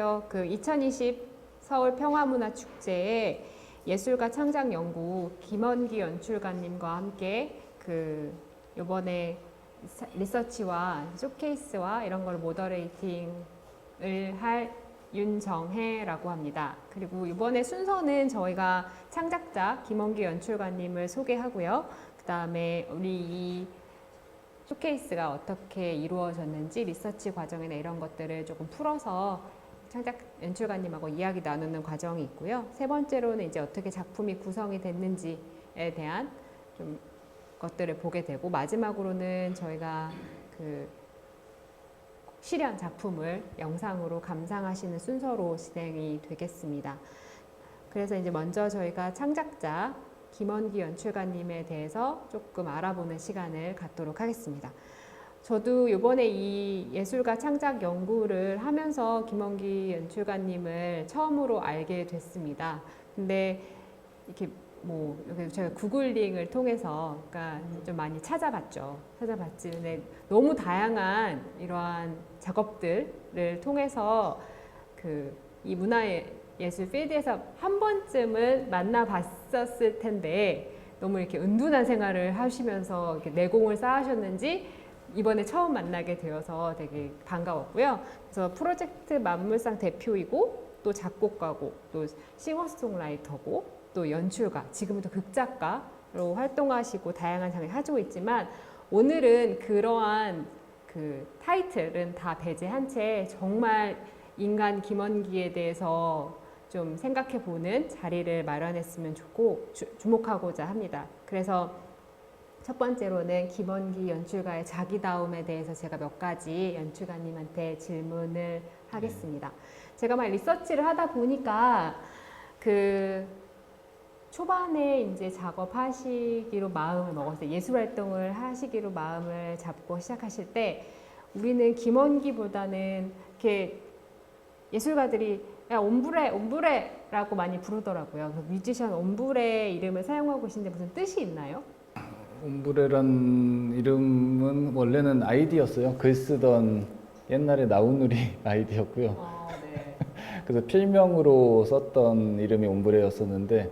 안녕하세요. 그 2020 서울 평화문화축제에 예술가 창작연구 김원기 연출가님과 함께 그 요번에 리서치와 쇼케이스와 이런 걸 모더레이팅을 할 윤정혜라고 합니다. 그리고 이번에 순서는 저희가 창작자 김원기 연출가님을 소개하고요. 그 다음에 우리 이 쇼케이스가 어떻게 이루어졌는지 리서치 과정이나 이런 것들을 조금 풀어서 창작 연출가님하고 이야기 나누는 과정이 있고요. 세 번째로는 이제 어떻게 작품이 구성이 됐는지에 대한 좀 것들을 보게 되고, 마지막으로는 저희가 그 실현 작품을 영상으로 감상하시는 순서로 진행이 되겠습니다. 그래서 이제 먼저 저희가 창작자 김원기 연출가님에 대해서 조금 알아보는 시간을 갖도록 하겠습니다. 저도 이번에 이 예술가 창작 연구를 하면서 김원기 연출가님을 처음으로 알게 됐습니다. 근데 이렇게 뭐 제가 구글링을 통해서 그러니까 좀 많이 찾아봤죠. 근데 너무 다양한 이러한 작업들을 통해서 이 문화예술 필드에서 한 번쯤은 만나봤었을 텐데 너무 이렇게 은둔한 생활을 하시면서 이렇게 내공을 쌓으셨는지 이번에 처음 만나게 되어서 되게 반가웠고요. 그래서 프로젝트 만물상 대표이고 또 작곡가고 또 싱어송라이터고 또 연출가, 지금은 또 극작가로 활동하시고 다양한 장르를 가지고 있지만, 오늘은 그러한 그 타이틀은 다 배제한 채 정말 인간 김원기에 대해서 좀 생각해 보는 자리를 마련했으면 좋고 주목하고자 합니다. 그래서 첫 번째로는 김원기 연출가의 자기다움에 대해서 제가 몇 가지 연출가님한테 질문을 하겠습니다. 제가 막 리서치를 하다 보니까 초반에 이제 작업하시기로 마음을 먹었어요. 예술 활동을 하시기로 마음을 잡고 시작하실 때 우리는 김원기보다는 이렇게 예술가들이 야 옴브레라고 많이 부르더라고요. 뮤지션 옴브레 이름을 사용하고 계신데 무슨 뜻이 있나요? 옴브레란 이름은 원래는 아이디였어요. 글 쓰던 옛날에 나우누리 아이디였고요. 네. 그래서 필명으로 썼던 이름이 옴브레였었는데 네.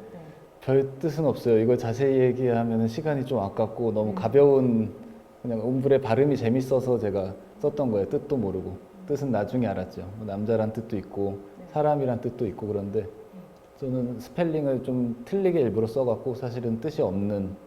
별 뜻은 없어요. 이걸 자세히 얘기하면 시간이 좀 아깝고 너무 가벼운, 그냥 옴브레 발음이 재밌어서 제가 썼던 거예요. 뜻도 모르고. 뜻은 나중에 알았죠. 남자란 뜻도 있고 사람이란 뜻도 있고. 그런데 저는 스펠링을 좀 틀리게 일부러 써갖고 사실은 뜻이 없는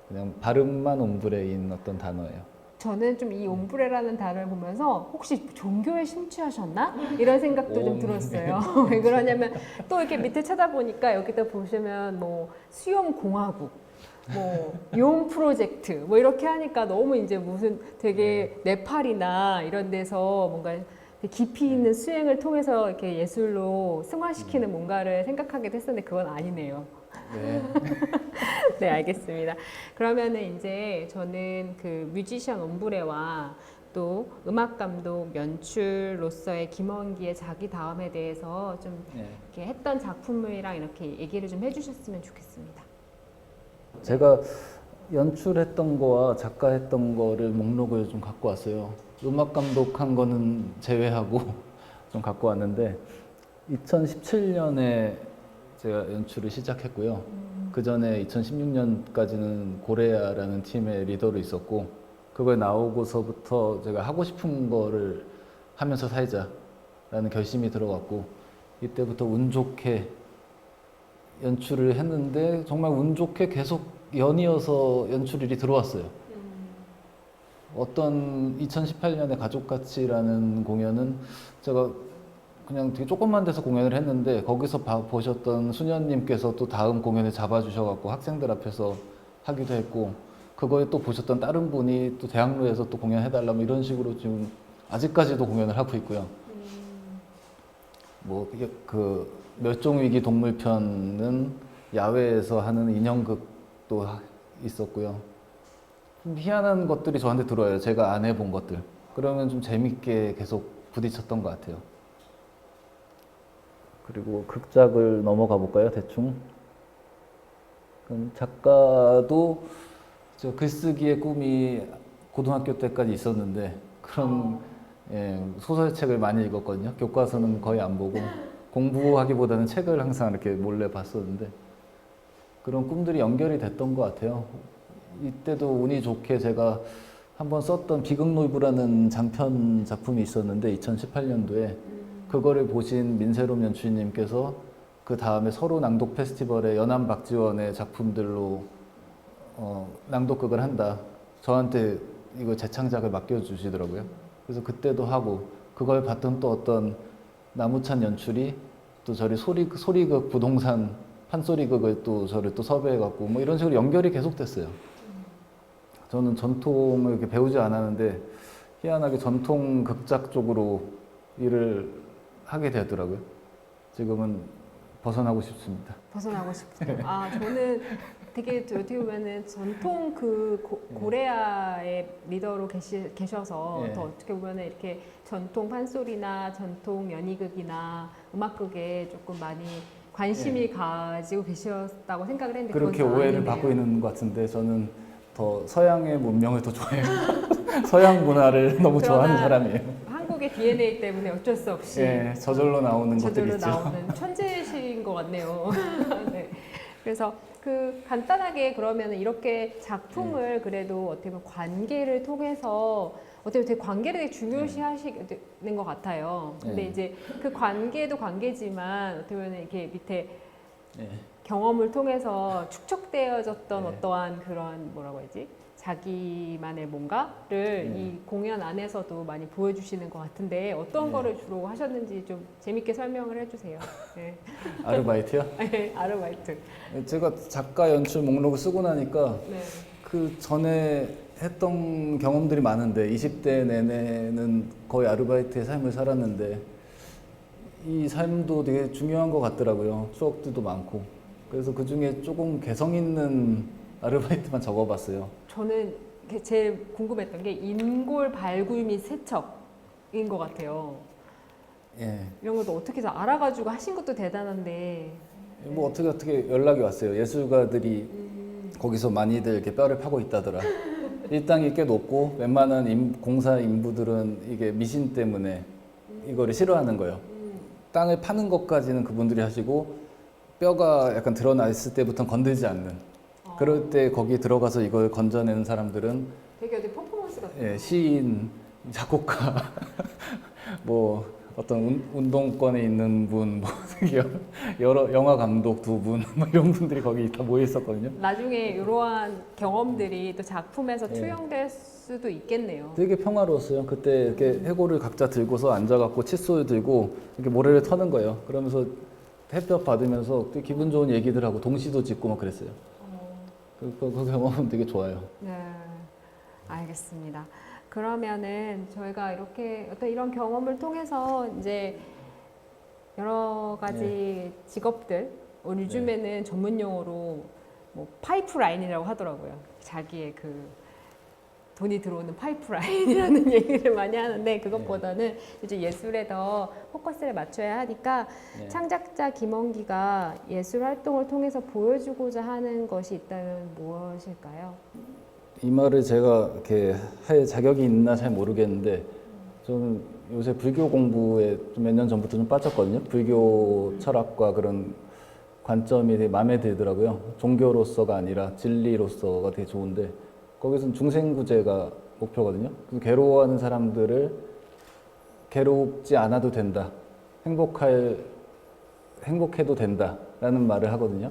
그냥 발음만 옴브레인 어떤 단어예요. 저는 좀 이 옴브레라는 단어를 보면서 혹시 종교에 심취하셨나? 이런 생각도 좀 들었어요. 왜 그러냐면 또 이렇게 밑에 찾아보니까 여기다 보시면 뭐 수용공화국, 뭐 용 프로젝트 뭐 이렇게 하니까 너무 이제 무슨 되게 네팔이나 이런 데서 뭔가 깊이 있는 수행을 통해서 이렇게 예술로 승화시키는 뭔가를 생각하게 됐었는데 그건 아니네요. 네. 네, 알겠습니다. 그러면은 이제 저는 그 뮤지션 옴브레와 또 음악 감독 연출로서의 김원기의 자기다움에 대해서 좀 이렇게 했던 작품이랑 이렇게 얘기를 좀 해주셨으면 좋겠습니다. 제가 연출했던 거와 작가했던 거를 목록을 좀 갖고 왔어요. 음악 감독한 거는 제외하고 좀 갖고 왔는데 2017년에 제가 연출을 시작했고요. 그 전에 2016년까지는 고레아라는 팀의 리더로 있었고, 그걸 나오고서부터 제가 하고 싶은 거를 하면서 살자라는 결심이 들어갔고, 이때부터 운 좋게 연출을 했는데 정말 운 좋게 계속 연이어서 연출일이 들어왔어요. 어떤 2018년에 가족같이라는 공연은 제가 그냥 되게 조금만 데서 공연을 했는데 거기서 보셨던 수녀님께서 또 다음 공연을 잡아주셔갖고 학생들 앞에서 하기도 했고, 그거에 또 보셨던 다른 분이 또 대학로에서 또 공연해달라 뭐 이런 식으로 지금 아직까지도 공연을 하고 있고요. 뭐 그 멸종위기 동물편은 야외에서 하는 인형극도 있었고요. 좀 희한한 것들이 저한테 들어와요. 제가 안 해본 것들. 그러면 좀 재밌게 계속 부딪혔던 것 같아요. 그리고 극작을 넘어가 볼까요? 대충. 그럼 작가도 저 글쓰기의 꿈이 고등학교 때까지 있었는데 그런 예, 소설책을 많이 읽었거든요. 교과서는 거의 안 보고 공부하기보다는 책을 항상 이렇게 몰래 봤었는데 그런 꿈들이 연결이 됐던 것 같아요. 이때도 운이 좋게 제가 한번 썼던 비극노이브라는 장편 작품이 있었는데 2018년도에 그거를 보신 민세롬 연출님께서 그 다음에 서로 낭독 페스티벌에 연암 박지원의 작품들로 낭독극을 한다. 저한테 이거 재창작을 맡겨주시더라고요. 그래서 그때도 하고 그걸 봤던 또 어떤 나무찬 연출이 또 저를 소리극 부동산 판소리극을 또 저를 또 섭외해갖고 뭐 이런 식으로 연결이 계속됐어요. 저는 전통을 이렇게 배우지 않았는데 희한하게 전통 극작 쪽으로 일을 하게 되더라고요. 지금은 벗어나고 싶습니다. 벗어나고 싶어요. 아, 저는 되게 어떻게 보면은 전통 그 고레아의 리더로 계셔서 예. 더 어떻게 보면은 이렇게 전통 판소리나 전통 연희극이나 음악극에 조금 많이 관심이 가지고 계셨다고 생각을 했는데 그렇게 그건 오해를 아니네요. 받고 있는 것 같은데 저는 더 서양의 문명을 더 좋아해요. 서양 문화를 너무 좋아하는 그러나 사람이에요. 한국의 DNA 때문에 어쩔 수 없이 예, 저절로 나오는 것들이 저절로 있죠. 나오는 천재신 것 같네요. 네. 그래서 그 간단하게 그러면 이렇게 작품을 그래도 어떻게 보면 관계를 통해서 어떻게 보면 되게 관계를 되게 중요시 하시는 것 같아요. 근데 네. 이제 그 관계도 관계지만 어떻게 보면 이렇게 밑에 예. 경험을 통해서 축적되어졌던 네. 어떠한 그런 뭐라고 해야지? 자기만의 뭔가를 이 공연 안에서도 많이 보여주시는 것 같은데 어떤 네. 거를 주로 하셨는지 좀 재밌게 설명을 해주세요. 네. 아르바이트요? 아르바이트. 제가 작가 연출 목록을 쓰고 나니까 네. 그 전에 했던 경험들이 많은데 20대 내내는 거의 아르바이트의 삶을 살았는데 이 삶도 되게 중요한 것 같더라고요. 추억들도 많고. 그래서 그 중에 조금 개성 있는 아르바이트만 적어봤어요. 저는 제일 궁금했던 게 인골 발굴 및 세척인 것 같아요. 예. 이런 것도 어떻게 해서 알아가지고 하신 것도 대단한데. 뭐 어떻게 연락이 왔어요. 예술가들이 거기서 많이들 이렇게 뼈를 파고 있다더라. 일당이 꽤 높고 웬만한 공사 인부들은 이게 미신 때문에 이거를 싫어하는 거예요. 땅을 파는 것까지는 그분들이 하시고 뼈가 약간 드러나 있을 때부터 건들지 않는. 그럴 때 거기 들어가서 이걸 건져내는 사람들은 되게 어디 퍼포먼스 같아요. 예, 시인, 작곡가, 뭐 어떤 운동권에 있는 분, 뭐 여러 영화 감독 두 분, 뭐 이런 분들이 거기 다 모여 있었거든요. 나중에 이러한 경험들이 또 작품에서 예. 투영될 수도 있겠네요. 되게 평화로웠어요. 그때 이렇게 해골을 각자 들고서 앉아갖고 칫솔 들고 이렇게 모래를 터는 거예요. 그러면서 햇볕 받으면서 되게 기분 좋은 얘기들 하고 동시도 짓고 막 그랬어요. 그 경험은 되게 좋아요. 네, 알겠습니다. 그러면은 저희가 이렇게 어떤 이런 경험을 통해서 이제 여러 가지 직업들, 요즘에는 전문 용어로 뭐 파이프라인이라고 하더라고요. 자기의 그 돈이 들어오는 파이프라인이라는 얘기를 많이 하는데 그것보다는 이제 예술에 더 포커스를 맞춰야 하니까 네. 창작자 김원기가 예술 활동을 통해서 보여주고자 하는 것이 있다면 무엇일까요? 이 말을 제가 이렇게 할 자격이 있나 잘 모르겠는데 저는 요새 불교 공부에 좀 몇 년 전부터 좀 빠졌거든요. 불교 철학과 그런 관점이 되게 마음에 들더라고요. 종교로서가 아니라 진리로서가 되게 좋은데 거기서는 중생구제가 목표거든요. 그래서 괴로워하는 사람들을 괴롭지 않아도 된다. 행복해도 된다라는 말을 하거든요.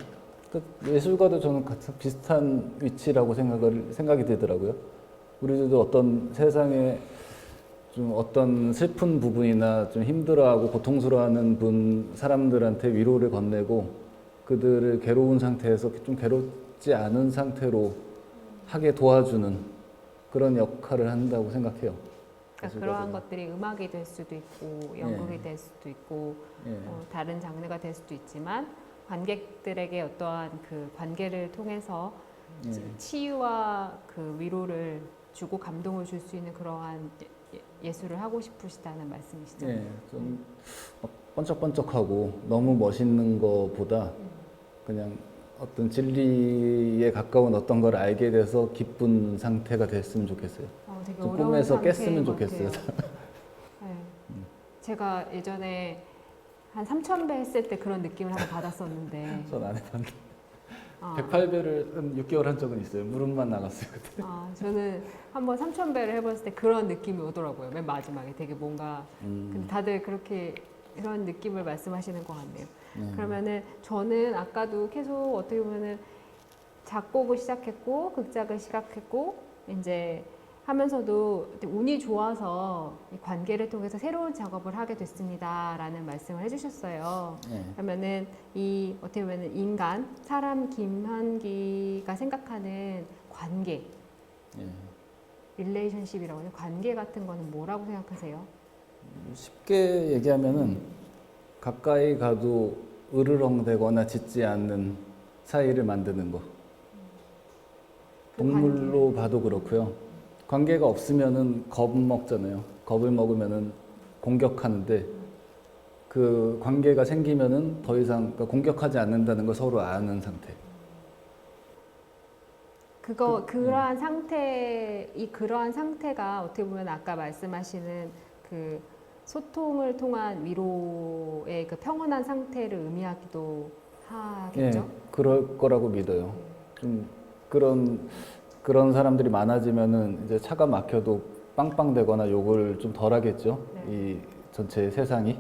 예술가도 저는 같은 비슷한 위치라고 생각이 들더라고요. 우리들도 어떤 세상에 좀 어떤 슬픈 부분이나 좀 힘들어하고 고통스러워하는 사람들한테 위로를 건네고 그들을 괴로운 상태에서 좀 괴롭지 않은 상태로 하게 도와주는 그런 역할을 한다고 생각해요. 그러니까 그러한 것들이 음악이 될 수도 있고 연극이 될 수도 있고 예. 다른 장르가 될 수도 있지만 관객들에게 어떠한 그 관계를 통해서 치유와 그 위로를 주고 감동을 줄 수 있는 그러한 예술을 하고 싶으시다는 말씀이시죠? 예, 좀 번쩍번쩍하고 너무 멋있는 것보다 그냥 어떤 진리에 가까운 어떤 걸 알게 돼서 기쁜 상태가 됐으면 좋겠어요. 되게 좀 어려운 꿈에서 상태인 깼으면 것 좋겠어요. 같아요. 제가 예전에 한 3,000배 했을 때 그런 느낌을 한번 받았었는데 전 안 해봤는데 아, 108배를 한 6개월 한 적은 있어요. 무릎만 나갔어요 그때. 저는 한번 3,000배를 해봤을 때 그런 느낌이 오더라고요. 맨 마지막에 되게 뭔가 근데 다들 그렇게 이런 느낌을 말씀하시는 것 같네요. 그러면은 저는 아까도 계속 어떻게 보면은 작곡을 시작했고 극작을 시작했고 이제 하면서도 운이 좋아서 이 관계를 통해서 새로운 작업을 하게 됐습니다라는 말씀을 해주셨어요. 네. 그러면은 이 어떻게 보면은 인간 사람 김현기가 생각하는 관계, 네. 릴레이션십이라고 하죠. 관계 같은 거는 뭐라고 생각하세요? 쉽게 얘기하면은 가까이 가도 으르렁대거나 짖지 않는 사이를 만드는 거. 그 동물로 봐도 그렇고요. 관계가 없으면은 겁 먹잖아요. 겁을 먹으면은 공격하는데 그 관계가 생기면은 더 이상 그러니까 공격하지 않는다는 걸 서로 아는 상태. 그러한 그러한 상태가 어떻게 보면 아까 말씀하시는 그 소통을 통한 위로의 그 평온한 상태를 의미하기도 하겠죠? 예, 그럴 거라고 믿어요. 좀 그런 사람들이 많아지면은 이제 차가 막혀도 빵빵대거나 욕을 좀 덜 하겠죠. 네. 이 전체 세상이.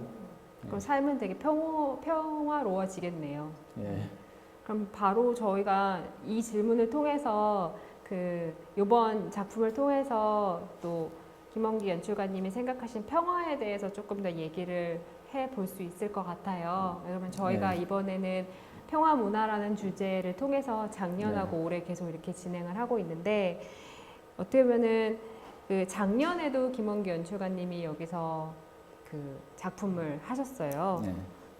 그럼 삶은 되게 평화로워지겠네요. 예. 그럼 바로 저희가 이 질문을 통해서 그 이번 작품을 통해서 또 김원기 연출가님이 생각하신 평화에 대해서 조금 더 얘기를 해볼 수 있을 것 같아요. 그러면 저희가 네. 이번에는 평화 문화라는 주제를 통해서 작년하고 네. 올해 계속 이렇게 진행을 하고 있는데 어떻게 보면은 그 작년에도 김원기 연출가님이 여기서 그 작품을 하셨어요. 네.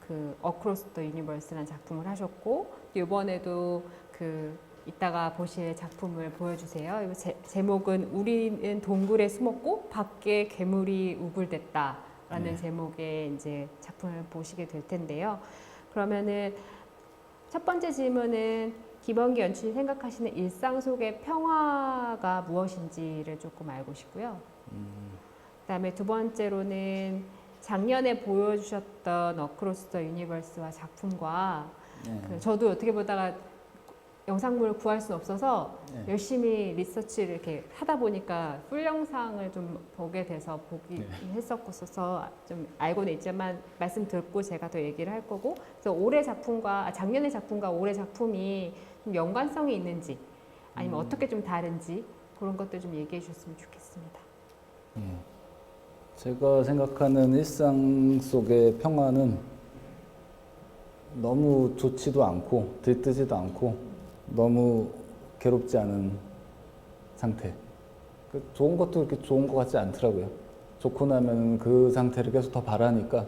그 어크로스 더 유니버스라는 작품을 하셨고 이번에도 그 이따가 보실 작품을 보여주세요. 이거 제목은 우리는 동굴에 숨었고 밖에 괴물이 우글댔다라는 네. 제목의 이제 작품을 보시게 될 텐데요. 그러면은 첫 번째 질문은 김원기 연출이 생각하시는 일상 속의 평화가 무엇인지를 조금 알고 싶고요. 그다음에 두 번째로는 작년에 보여주셨던 어크로스 더 유니버스와 작품과 네. 저도 어떻게 보다가 영상물을 구할 수는 없어서 네. 열심히 리서치를 이렇게 하다 보니까 풀 영상을 좀 보게 돼서 보기 했었어서 좀 알고는 있지만 말씀 듣고 제가 더 얘기를 할 거고 그래서 작년의 작품과 올해 작품이 좀 연관성이 있는지 아니면 어떻게 좀 다른지 그런 것들 좀 얘기해 주셨으면 좋겠습니다. 제가 생각하는 일상 속의 평화는 너무 좋지도 않고 들뜨지도 않고 너무 괴롭지 않은 상태. 좋은 것도 그렇게 좋은 것 같지 않더라고요. 좋고 나면 그 상태를 계속 더 바라니까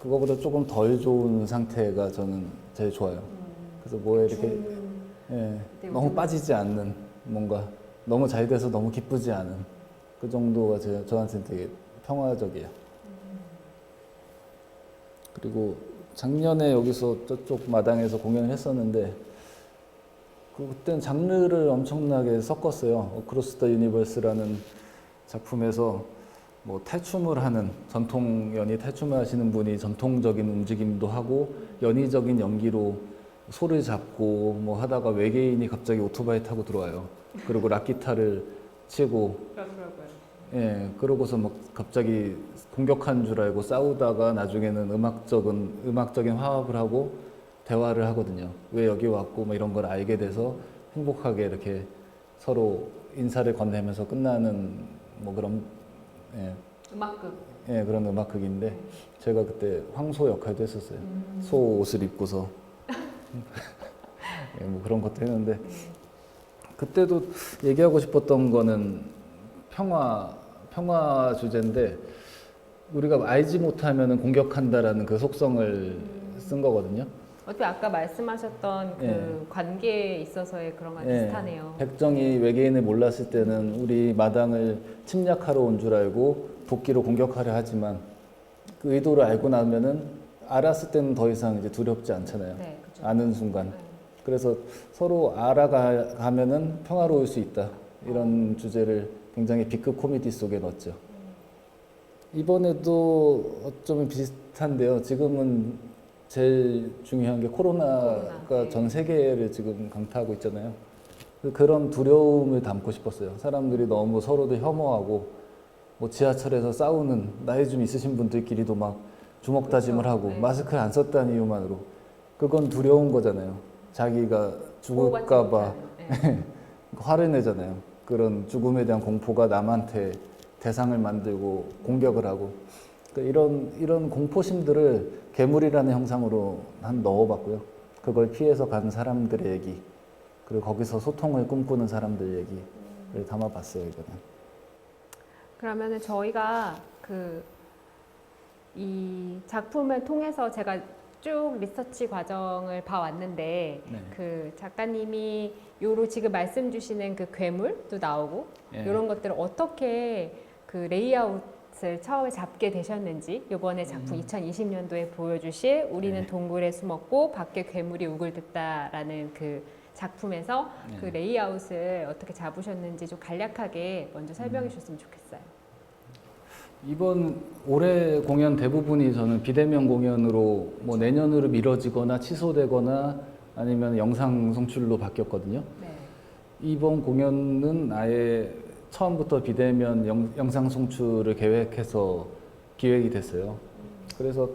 그거보다 조금 덜 좋은 상태가 저는 제일 좋아요. 그래서 뭐에 이렇게 너무 빠지지 않는 뭔가 너무 잘 돼서 너무 기쁘지 않은 그 정도가 저한테는 되게 평화적이에요. 그리고 작년에 여기서 저쪽 마당에서 공연을 했었는데 그때는 장르를 엄청나게 섞었어요. 어크로스 더 유니버스라는 작품에서 뭐 탈춤을 하는 전통 탈춤을 하시는 분이 전통적인 움직임도 하고 연희적인 연기로 소를 잡고 뭐 하다가 외계인이 갑자기 오토바이 타고 들어와요. 그리고 락기타를 치고 예, 그러고서 막 갑자기 공격한 줄 알고 싸우다가 나중에는 음악적인 화합을 하고 대화를 하거든요. 왜 여기 왔고 뭐 이런 걸 알게 돼서 행복하게 이렇게 서로 인사를 건네면서 끝나는 뭐 그런 음악극. 그런 음악극인데 제가 그때 황소 역할도 했었어요. 소 옷을 입고서 뭐 그런 것도 했는데 그때도 얘기하고 싶었던 거는 평화 주제인데 우리가 알지 못하면 공격한다라는 그 속성을 쓴 거거든요. 어떻게 아까 말씀하셨던 그 관계에 있어서의 그런 거 비슷하네요. 백정이 외계인을 몰랐을 때는 우리 마당을 침략하러 온 줄 알고 도끼로 공격하려 하지만 그 의도를 알고 나면은 알았을 때는 더 이상 이제 두렵지 않잖아요. 네, 그렇죠. 아는 순간. 그래서 서로 알아가면은 평화로울 수 있다. 이런 주제를 굉장히 B급 코미디 속에 넣었죠. 이번에도 어쩌면 비슷한데요. 지금은 제일 중요한 게 코로나가 코로나, 네. 전 세계를 지금 강타하고 있잖아요. 그런 두려움을 담고 싶었어요. 사람들이 너무 서로도 혐오하고 뭐 지하철에서 싸우는 나이 좀 있으신 분들끼리도 막 주먹 다짐을 그렇죠. 하고 네. 마스크를 안 썼다는 이유만으로 그건 두려운 거잖아요. 자기가 보호받지 죽을까 봐 못하는, 네. 화를 내잖아요. 그런 죽음에 대한 공포가 남한테 대상을 만들고 공격을 하고 그러니까 이런 공포심들을 괴물이라는 형상으로 한 넣어봤고요. 그걸 피해서 간 사람들의 얘기 그리고 거기서 소통을 꿈꾸는 사람들 얘기를 담아봤어요. 이거는. 그러면은 저희가 이 작품을 통해서 제가 쭉 리서치 과정을 봐왔는데 네. 그 작가님이 요로 지금 말씀 주시는 그 괴물도 나오고 예. 이런 것들을 어떻게 그 레이아웃을 처음에 잡게 되셨는지 이번에 작품 2020년도에 보여주실 우리는 네. 동굴에 숨었고 밖에 괴물이 우글댔다라는 그 작품에서 네. 그 레이아웃을 어떻게 잡으셨는지 좀 간략하게 먼저 설명해 주셨으면 좋겠어요. 이번 올해 공연 대부분이 저는 비대면 공연으로 뭐 내년으로 미뤄지거나 취소되거나 아니면 영상 송출로 바뀌었거든요. 네. 이번 공연은 아예 처음부터 비대면 영상 송출을 계획해서 기획이 됐어요. 그래서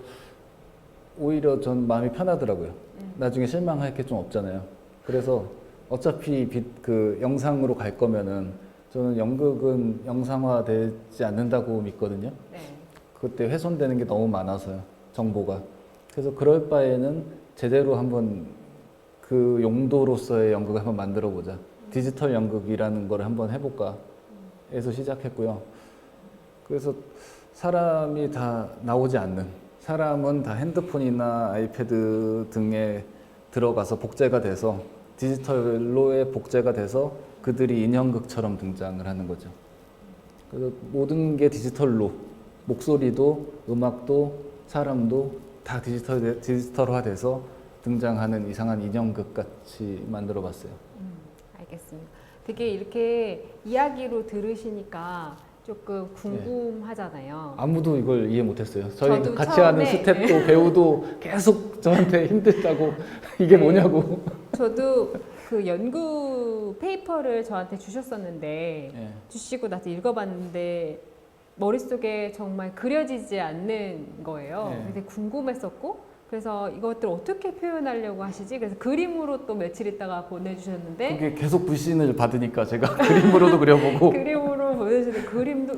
오히려 전 마음이 편하더라고요. 나중에 실망할 게 좀 없잖아요. 그래서 어차피 그 영상으로 갈 거면은 저는 연극은 영상화 되지 않는다고 믿거든요. 네. 그때 훼손되는 게 너무 많아서요. 정보가. 그래서 그럴 바에는 제대로 한번 그 용도로서의 연극을 한번 만들어 보자. 디지털 연극이라는 걸 한번 해볼까 해서 시작했고요. 그래서 사람이 다 나오지 않는 사람은 다 핸드폰이나 아이패드 등에 들어가서 복제가 돼서 디지털로의 복제가 돼서 그들이 인형극처럼 등장을 하는 거죠. 그래서 모든 게 디지털로 목소리도 음악도 사람도 다 디지털화돼서 등장하는 이상한 인형극 같이 만들어 봤어요. 알겠습니다. 되게 이렇게 이야기로 들으시니까 조금 궁금하잖아요. 아무도 이걸 이해 못했어요. 저희 저도 같이 처음에 하는 스태프도 배우도 계속 저한테 힘들다고 이게 네. 뭐냐고. 저도 그 연구 페이퍼를 저한테 주셨었는데 예. 주시고 나서 읽어봤는데 머릿속에 정말 그려지지 않는 거예요. 네. 근데 궁금했었고 그래서 이것들 어떻게 표현하려고 하시지? 그래서 그림으로 또 며칠 있다가 보내주셨는데 그게 계속 불신을 받으니까 제가 그림으로도 그려보고 그림으로 보내주는데 그림도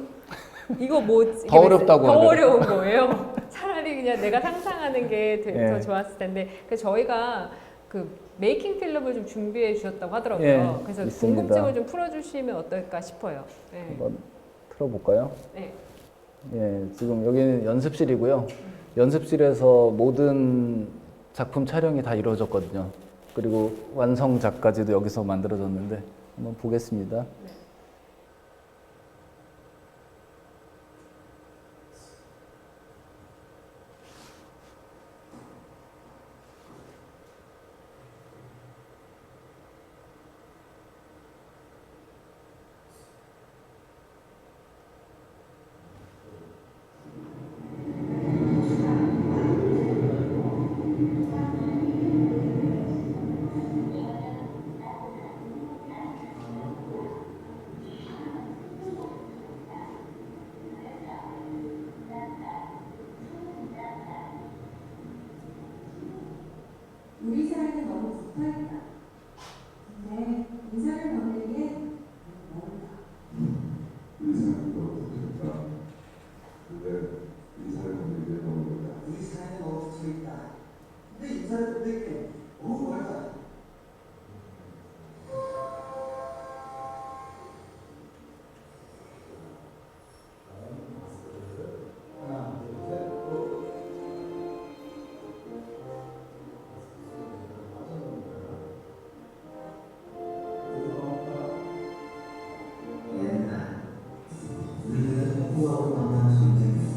이거 뭐지? 더 어렵다고 더 하더라고요. 어려운 거예요. 차라리 그냥 내가 상상하는 게 더 예. 좋았을 텐데 그래서 저희가 그 메이킹 필름을 좀 준비해 주셨다고 하더라고요. 예, 그래서 있습니다. 궁금증을 좀 풀어주시면 어떨까 싶어요. 네. 한번 틀어볼까요? 네. 예, 지금 여기는 연습실이고요. 연습실에서 모든 작품 촬영이 다 이루어졌거든요. 그리고 완성작까지도 여기서 만들어졌는데 한번 보겠습니다. 우리 사이는 너무 붙어있다. 근데 인사를 건네기에 멀다. 인사는 너무 좋다. 근데 인사를 건네기에 너무 멀다. 우리 사이는 너무 붙어있다. 근데 인사를 건네기에 너무 멀다. 옛날 우리는 우아하고 만난 선생님이었다.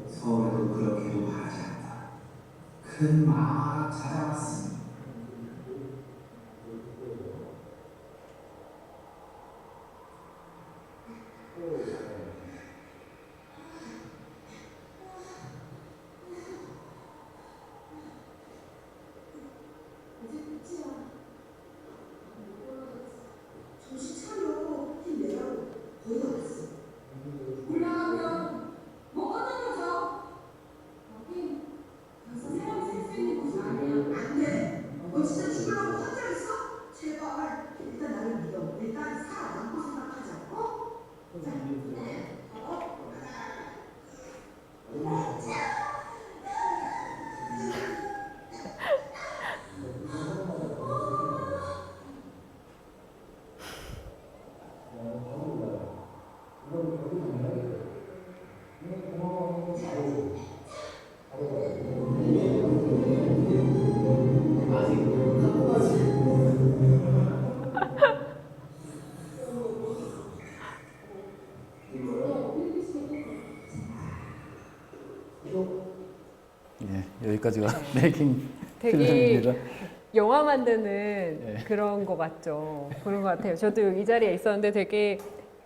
서울에도 그렇게도 바라지 않다. 큰 마음을 찾아왔으니 예, 여기까지가 메이킹 되게 필름입니다. 영화 만드는 예. 그런 거 같죠. 그런 것 같아요. 저도 이 자리에 있었는데 되게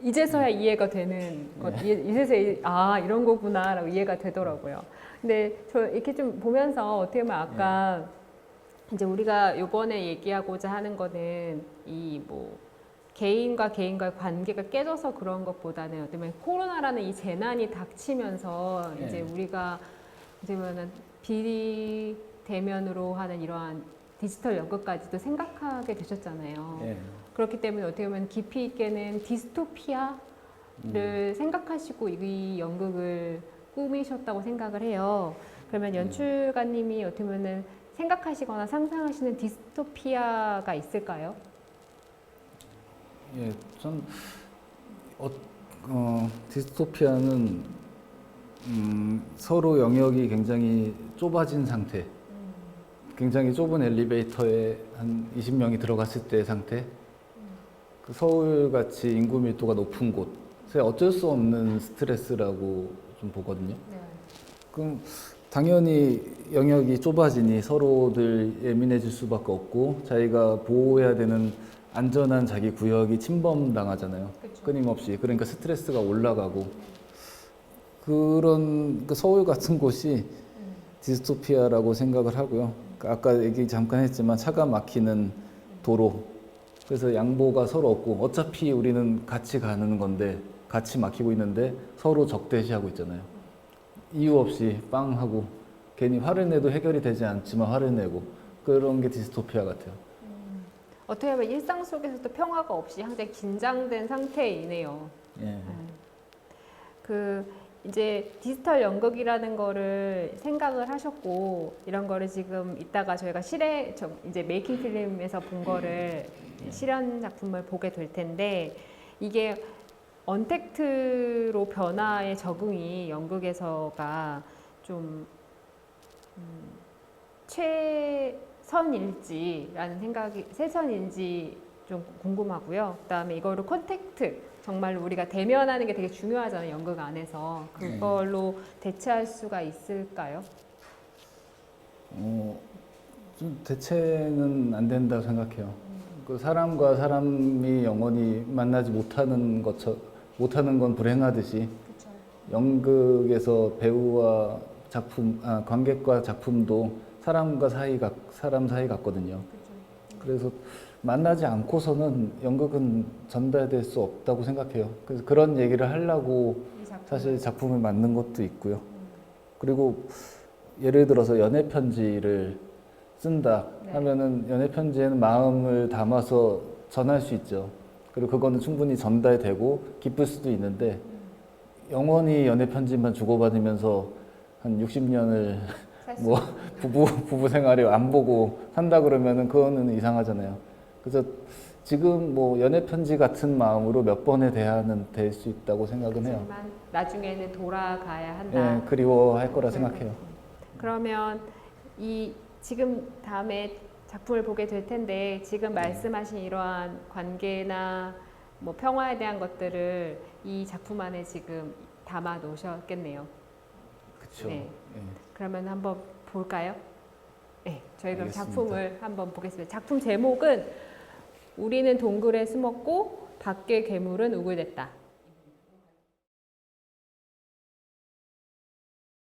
이제서야 이해가 되는 것, 이제서야 이런 거구나라고 이해가 되더라고요. 근데 저 이렇게 좀 보면서 어떻게 보면 아까 이제 우리가 이번에 얘기하고자 하는 거는 이 뭐 개인과 개인과의 관계가 깨져서 그런 것보다는 어떻게 보면 코로나라는 이 재난이 닥치면서 네. 이제 우리가 이제 보면은 비대면으로 하는 이러한 디지털 연극까지도 생각하게 되셨잖아요. 예. 그렇기 때문에 어떻게 보면 깊이 있게는 디스토피아를 생각하시고 이 연극을 꾸미셨다고 생각을 해요. 그러면 연출가님이 어떻게 보면은 생각하시거나 상상하시는 디스토피아가 있을까요? 예, 전 디스토피아는 서로 영역이 굉장히 좁아진 상태, 굉장히 좁은 엘리베이터에 한 20명이 들어갔을 때의 상태, 그 서울같이 인구 밀도가 높은 곳에 어쩔 수 없는 스트레스라고 좀 보거든요. 네. 그럼 당연히 영역이 좁아지니 서로들 예민해질 수밖에 없고 자기가 보호해야 되는 안전한 자기 구역이 침범당하잖아요. 그쵸. 끊임없이. 그러니까 스트레스가 올라가고 그런 그 서울 같은 곳이 디스토피아라고 생각을 하고요. 아까 얘기 잠깐 했지만 차가 막히는 도로. 그래서 양보가 서로 없고 어차피 우리는 같이 가는 건데 같이 막히고 있는데 서로 적대시하고 있잖아요. 이유 없이 빵 하고 괜히 화를 내도 해결이 되지 않지만 화를 내고 그런 게 디스토피아 같아요. 어떻게 보면 일상 속에서도 평화가 없이 항상 긴장된 상태이네요. 예. 그 이제 디지털 연극이라는 거를 생각을 하셨고 이런 거를 지금 이따가 저희가 이제 메이킹 필름에서 본 거를 실현 작품을 보게 될 텐데 이게 언택트로 변화의 적응이 연극에서가 좀 최선일지라는 생각이 최선인지 좀 궁금하고요. 그다음에 이거를 컨택트 정말 우리가 대면하는 게 되게 중요하잖아요. 연극 안에서 그걸로 대체할 수가 있을까요? 좀 대체는 안 된다고 생각해요. 그 사람과 사람이 영원히 만나지 못하는 건 불행하듯이 그렇죠. 연극에서 배우와 관객과 작품도 사람 사이 같거든요. 그래서 만나지 않고서는 연극은 전달될 수 없다고 생각해요. 그래서 그런 얘기를 하려고 사실 작품을 만든 것도 있고요. 그리고 예를 들어서 연애 편지를 쓴다 하면은 연애 편지에는 마음을 담아서 전할 수 있죠. 그리고 그거는 충분히 전달되고 기쁠 수도 있는데 영원히 연애 편지만 주고받으면서 한 60년을 뭐 부부 생활을 안 보고 산다 그러면은 그거는 이상하잖아요. 그래서 지금 뭐 연애 편지 같은 마음으로 몇 번의 대화는 될 수 있다고 생각은 해요. 하지만 나중에는 돌아가야 한다. 예, 그리워할 거라 생각해요. 그러면 이 지금 다음에 작품을 보게 될 텐데 지금 말씀하신 이러한 관계나 뭐 평화에 대한 것들을 이 작품 안에 지금 담아 놓으셨겠네요. 그렇죠. 네. 그러면 한번 볼까요? 네, 저희 그럼 알겠습니다. 작품을 한번 보겠습니다. 작품 제목은 우리는 동굴에 숨었고 밖의 괴물은 우글댔다.